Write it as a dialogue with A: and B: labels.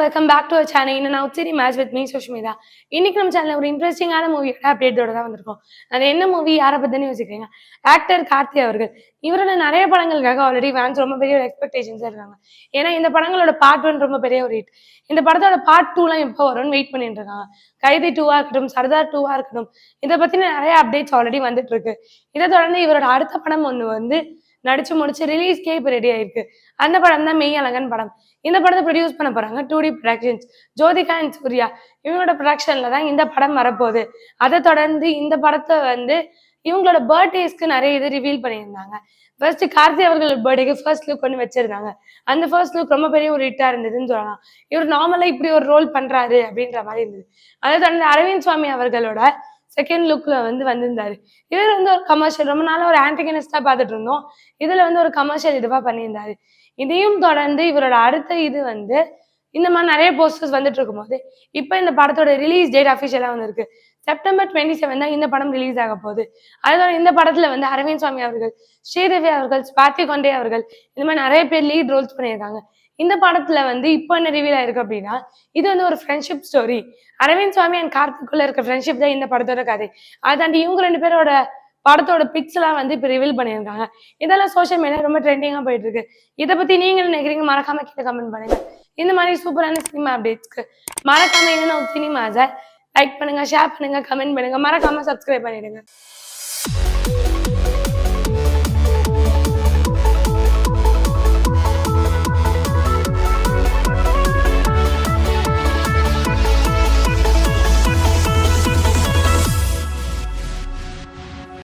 A: Welcome back to our channel. நான் உச்சரி match with me Sushmita. இன்னைக்கு நம்ம சேனல்ல ஒரு இன்ட்ரெஸ்டிங்கான மூவியோட அப்டேட்டோட தான் வந்திருக்கோம். அது என்ன மூவி, யாரை பத்தின்னு யோசிக்கிறீங்க? ஆக்டர் கார்த்தி அவர்கள். இவரோட நிறைய படங்களுக்காக ஆல்ரெடி ஃபேன்ஸ் ரொம்ப பெரிய ஒரு எக்ஸ்பெக்டேஷன்ஸ் இருக்காங்க. ஏன்னா இந்த படங்களோட பார்ட் 1 ரொம்ப பெரிய ஒரு ஹிட். இந்த படத்தோட பார்ட் 2லாம் எப்போ வரும்னு வெயிட் பண்ணிட்டு இருக்காங்க. கைதி 2வா இருக்கட்டும், சர்தார் 2வா இருக்கட்டும், இதை பத்தின நிறைய அப்டேட்ஸ் ஆல்ரெடி வந்துட்டு இருக்கு. இதை தொடர்ந்து இவரோட அடுத்த படம் ஒன்று வந்து நடிச்சு முடிச்சு ரிலீஸ்க்கே இப்போ ரெடி ஆயிருக்கு. அந்த படம் தான் மெய் அழகன் படம். இந்த படத்தை ப்ரொடியூஸ் பண்ண போறாங்க 2D productions. Jyothika and Surya இவங்களோட ப்ரொடக்ஷன்ல தான் இந்த படம் வரப்போகுது. அதை தொடர்ந்து இந்த படத்தை வந்து இவங்களோட பர்த்டேஸ்க்கு நிறைய இது ரிவீல் பண்ணியிருந்தாங்க. ஃபர்ஸ்ட் கார்த்தி அவர்களோட பர்த்டேக்கு ஃபர்ஸ்ட் லுக் ஒன்று வச்சிருந்தாங்க. அந்த ஃபர்ஸ்ட் லுக் ரொம்ப பெரிய ஒரு ஹிட்டா இருந்ததுன்னு சொல்லலாம். இவர் நார்மலா இப்படி ஒரு ரோல் பண்றாரு அப்படின்ற மாதிரி இருந்தது. அதை தொடர்ந்து அரவிந்த் சுவாமி அவர்களோட செகண்ட் லுக்ல வந்து வந்திருந்தாரு. இவர் வந்து ஒரு கமர்ஷியல், ரொம்ப நாளா ஒரு ஆன்டகனிஸ்டா பார்த்துட்டு இருந்தோம். இதுல வந்து ஒரு கமர்ஷியல் இதுவா பண்ணியிருந்தாரு. இதையும் தொடர்ந்து இவரோட அடுத்த இது வந்து இந்த மாதிரி நிறைய போஸ்டர்ஸ் வந்துட்டு இருக்கும்போது இப்போ இந்த படத்தோட ரிலீஸ் டேட் அஃபிஷியலா வந்து இருக்கு. செப்டம்பர் 27 தான் இந்த படம் ரிலீஸ் ஆக போகுது. அதோட இந்த படத்துல வந்து அரவிந்த் சுவாமி அவர்கள், ஸ்ரீதேவி அவர்கள், ஸ்வாதி கொண்டே அவர்கள், இந்த மாதிரி நிறைய பேர் லீட் ரோல்ஸ் பண்ணியிருக்காங்க. இந்த படத்துல வந்து இப்போ என்ன ரிவீல் ஆயிருக்கு அப்படின்னா, இது வந்து ஒரு friendship story. Aravind Swamy and கார்த்திக்குள்ள இருக்க ஃப்ரெண்ட்ஷிப் தான் இந்த படத்தோட கதை. அதை தாண்டி இவங்க 2 பேரோட படத்தோட பிக்ஸ் எல்லாம் வந்து இப்போ ரிவீல் பண்ணியிருக்காங்க. இதெல்லாம் சோஷியல் மீடியா ரொம்ப ட்ரெண்டிங்கா போயிட்டு இருக்கு. இதை பத்தி நீங்க என்ன நினைக்கிறீங்க? மறக்காம கீழே கமெண்ட் பண்ணுங்க. இந்த மாதிரி சூப்பரான சினிமா அப்டேட்ஸ்க்கு மறக்காம என்ன சினிமாஸை லைக் பண்ணுங்க, ஷேர் பண்ணுங்க, கமெண்ட் பண்ணுங்க, மறக்காம சப்ஸ்கிரைப் பண்ணிடுங்க.